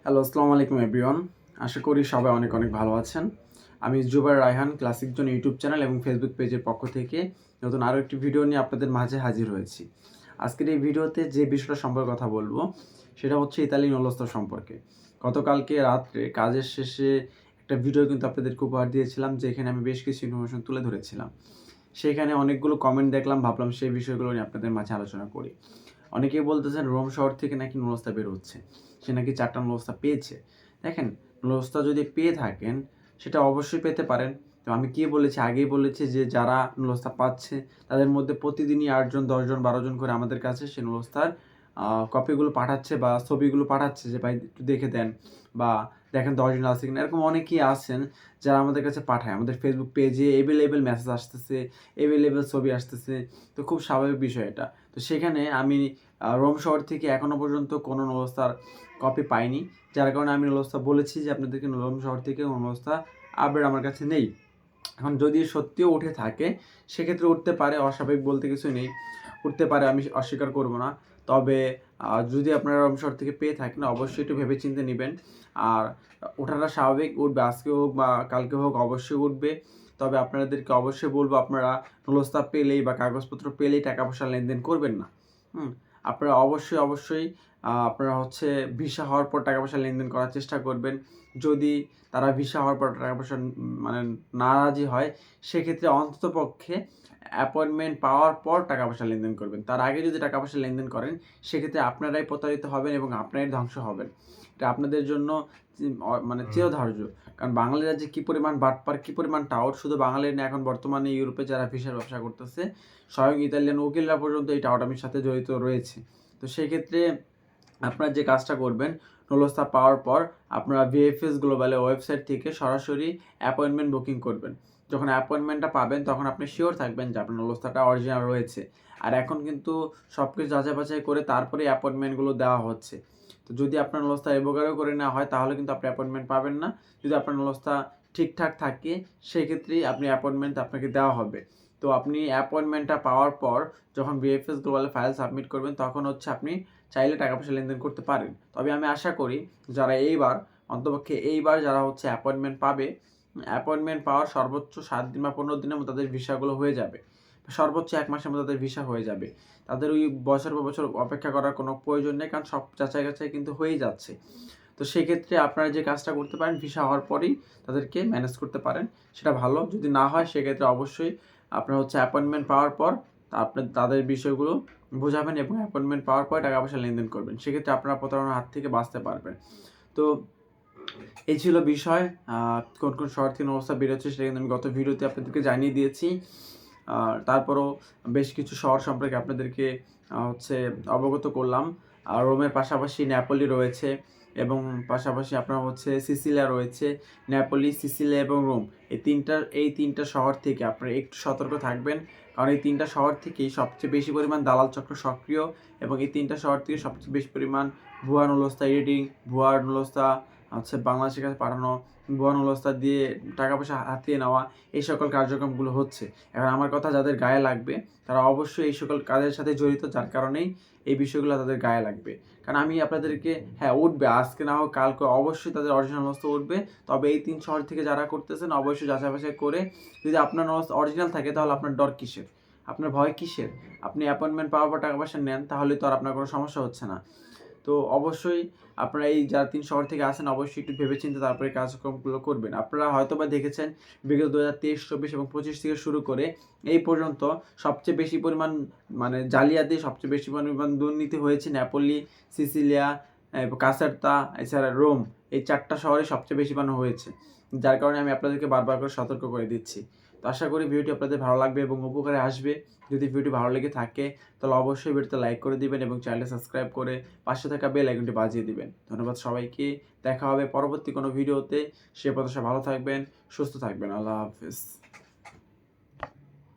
Hello, আসসালামু আলাইকুম everyone. আশা করি সবাই অনেক অনেক ভালো আছেন। আমি Zubair Raihan classic zone YouTube channel এবং ফেসবুক পেজের পক্ষ থেকে নতুন আরও একটি ভিডিও নিয়ে আপনাদের মাঝে হাজির হয়েছি। আজকের এই ভিডিওতে যে বিষয়টা সম্পর্কে কথা বলবো সেটা হচ্ছে ইতালি নলস্তা সম্পর্কে। গতকালকে রাত্রে কাজের শেষে একটা ভিডিও কিন্তু আপনাদেরকে উপহার দিয়েছিলাম, যেখানে আমি বেশ কিছু ইনফরমেশন তুলে ধরেছিলাম। সেখানে অনেকগুলো কমেন্ট দেখলাম, ভাবলাম সেই বিষয়গুলো নিয়ে আপনাদের মাঝে আলোচনা করি। অনেকেই বলতেছেন রোম শহর থেকে নাকি নুরস্তা বের হচ্ছে, সে নাকি 4টা নুরস্তা পেয়েছে। দেখেন, নুরস্তা যদি পেয়ে থাকেন সেটা অবশ্যই পেতে পারেন। তো আমি কি বলেছি, আগেই বলেছি যে যারা নুরস্তা পাচ্ছে তাদের মধ্যে প্রতিদিনই 8 জন 10 জন 12 জন করে আমাদের কাছে সে নুরস্তার কপিগুলো পাঠাচ্ছে বা ছবিগুলো পাঠাচ্ছে যে ভাই একটু দেখে দেন বা দেখেন 10 জন আছে কিনা। এরকম অনেকেই আছেন যারা আমাদের কাছে পাঠায়। আমাদের ফেসবুক পেজে এভেলেবেল মেসেজ আসতেছে, এভেলেবেল ছবি আসতেছে। তো খুব স্বাভাবিক বিষয় এটা। তো সেখানে আমি রোম শহর থেকে এখনও পর্যন্ত কোনো নলস্তার কপি পাইনি, যার কারণে আমি নলস্তা বলেছি যে আপনাদেরকে রোম শহর থেকে কোনো নলস্তা আপডেট আমার কাছে নেই। এখন যদি সত্যিও উঠে থাকে সেক্ষেত্রে উঠতে পারে, অস্বাভাবিক বলতে কিছু নেই, উঠতে পারে, আমি অস্বীকার করব না। তবে যদি আপনারা রোম শহর থেকে পেয়ে থাকেন অবশ্যই একটু ভেবেচিন্তে নেবেন। আর ওঠাটা স্বাভাবিক, উঠবে, আজকে হোক বা কালকে হোক অবশ্যই উঠবে। তবে আপনাদেরকে অবশ্যই বলবো, আপনারা নলস্তা পেলেই বা কাগজপত্র পেলেই টাকা পয়সা লেনদেন করবেন না। আপনারা অবশ্যই আপনারা হচ্ছে ভিসা হওয়ার পর টাকা পয়সা লেনদেন করার চেষ্টা করবেন। যদি তারা ভিসা হওয়ার পর টাকা পয়সা মানে নারাজি হয়, সেক্ষেত্রে অন্ততপক্ষে অ্যাপয়েন্টমেন্ট পাওয়ার পর টাকা পয়সা লেনদেন করবেন। তার আগে যদি টাকা পয়সা লেনদেন করেন সেক্ষেত্রে আপনারাই প্রতারিত হবেন এবং আপনারাই ধ্বংস হবেন। এটা আপনাদের জন্য মানে চিরধার্য। কারণ বাঙালিরা যে কী পরিমাণ বাটপার, কী পরিমাণ টাউট, শুধু বাঙালির না, এখন বর্তমানে ইউরোপে যারা ভিসার ব্যবসা করতেছে স্বয়ং ইতালিয়ান উকিলরা পর্যন্ত এই টাউটামির সাথে জড়িত রয়েছে। তো সেক্ষেত্রে আপনারা যে কাজটা করবেন, নলস্তা পাওয়ার পর আপনারা ভিএফএস গ্লোবালের ওয়েবসাইট থেকে সরাসরি অ্যাপয়েন্টমেন্ট বুকিং করবেন। যখন অ্যাপয়েন্টমেন্টটা পাবেন তখন আপনি শিওর থাকবেন যে আপনার নলস্তাটা অরিজিনাল রয়েছে। আর এখন কিন্তু সব কিছু যাচাই বাছাই করে তারপরে অ্যাপয়েন্টমেন্টগুলো দেওয়া হচ্ছে। তো যদি আপনার নলস্তা রেভোকেও করে নেওয়া হয় তাহলে কিন্তু আপনি অ্যাপয়েন্টমেন্ট পাবেন না। যদি আপনার নলস্তা ঠিকঠাক থাকে সেক্ষেত্রেই আপনি অ্যাপয়েন্টমেন্ট আপনাকে দেওয়া হবে। তো আপনি অ্যাপয়েন্টমেন্টটা পাওয়ার পর যখন ভিএফএস গ্লোবালে ফাইল সাবমিট করবেন তখন হচ্ছে আপনি চাইলে টাকা পয়সা লেনদেন করতে পারেন। তবে আমি আশা করি যারা অন্তপক্ষে এইবার যারা হচ্ছে অ্যাপয়েন্টমেন্ট পাবে, অ্যাপয়েন্টমেন্ট পাওয়ার সর্বোচ্চ 7 দিন বা 15 দিনের মধ্যে তাদের ভিসাগুলো হয়ে যাবে। সর্বোচ্চ 1 মাসের মধ্যে তাদের ভিসা হয়ে যাবে। তাদের ওই বছর পর বছর অপেক্ষা করার কোনো প্রয়োজন নেই, কারণ সব যাচাই-বাছাই কিন্তু হয়েই যাচ্ছে। তো সেক্ষেত্রে আপনারা যে কাজটা করতে পারেন, ভিসা হওয়ার পরেই তাদেরকে ম্যানেজ করতে পারেন, সেটা ভালো। যদি না হয় সেক্ষেত্রে অবশ্যই আপনার হচ্ছে অ্যাপয়েন্টমেন্ট পাওয়ার পর তাদের বিষয়গুলো বোঝাবেন এবং অ্যাপয়েন্টমেন্ট পাওয়ার পরে টাকা পয়সা লেনদেন করবেন। সেক্ষেত্রে আপনারা প্রতারণার হাত থেকে বাঁচতে পারবেন। তো এই ছিল বিষয়। কোন কোন শহর থেকে অবস্থা বেরোচ্ছে সেটা কিন্তু আমি গত ভিডিওতে আপনাদেরকে জানিয়ে দিয়েছি। তারপরও বেশ কিছু শহর সম্পর্কে আপনাদেরকে হচ্ছে অবগত করলাম। আর রোমের পাশাপাশি নেপোলি রয়েছে এবং পাশাপাশি আপনার হচ্ছে সিসিলিয়া রয়েছে। নেপোলি, সিসিলিয়া এবং রোম, এই তিনটা শহর থেকে আপনারা একটু সতর্ক থাকবেন। কারণ এই 3টা শহর থেকেই সবচেয়ে বেশি পরিমাণ দালাল চক্র সক্রিয় এবং এই 3টা শহর থেকে সবচেয়ে বেশি পরিমাণ ভুয়া নলস্তা এডিটিং, ভুয়া নলস্তা হচ্ছে বাংলাদেশের কাছে পাঠানো, ভুয়া নলস্তা দিয়ে টাকা পয়সা হাতিয়ে নেওয়া, এই সকল কার্যক্রমগুলো হচ্ছে। এখন আমার কথা যাদের গায়ে লাগবে তারা অবশ্যই এই সকল কাজের সাথে জড়িত, যার কারণেই এই বিষয়গুলো তাদের গায়ে লাগবে। কারণ আমি আপনাদেরকে, হ্যাঁ উঠবে, আজকে না হোক কালকে অবশ্যই তাদের অরিজিনাল নলস্তা উঠবে। তবে এই 3 শহর থেকে যারা করতেছেন অবশ্যই যাচাই বাছাই করে, যদি আপনার নলস্তা অরিজিনাল থাকে তাহলে আপনার ডর কিসের? আপনার ভয় কিসের? আপনি অ্যাপয়েন্টমেন্ট পাওয়ার পর টাকা পয়সা নেন, তাহলে তো আর আপনার কোনো সমস্যা হচ্ছে না। তো অবশ্যই আপনারা এই যারা 3 শহর থেকে আসেন অবশ্যই একটু ভেবেচিন্তে তারপরে কার্যক্রমগুলো করবেন। আপনারা হয়তোবা দেখেছেন বিগত 2023, 24 এবং 25 থেকে শুরু করে এই পর্যন্ত সবচেয়ে বেশি পরিমাণ মানে জালিয়াতি, সবচেয়ে বেশি পরিমাণ দুর্নীতি হয়েছে নেপোলি, সিসিলিয়া, কাসার্তা, এছাড়া রোম, এই 4টা শহরে সবচেয়ে বেশি পরিমাণ হয়েছে। যার কারণে আমি আপনাদেরকে বারবার করে সতর্ক করে দিচ্ছি। তো আশা করি ভিডিওটি আপনাদের ভালো লাগবে এবং উপকারে আসবে। যদি ভিডিওটি ভালো লেগে থাকে তাহলে অবশ্যই ভিডিওতে লাইক করে দিবেন এবং চ্যানেলটি সাবস্ক্রাইব করে পাশে থাকা বেল আইকনটি বাজিয়ে দিবেন। ধন্যবাদ সবাইকে। দেখা হবে পরবর্তী কোনো ভিডিওতে। সে পর্যন্ত ভালো থাকবেন, সুস্থ থাকবেন। আল্লাহ হাফেজ।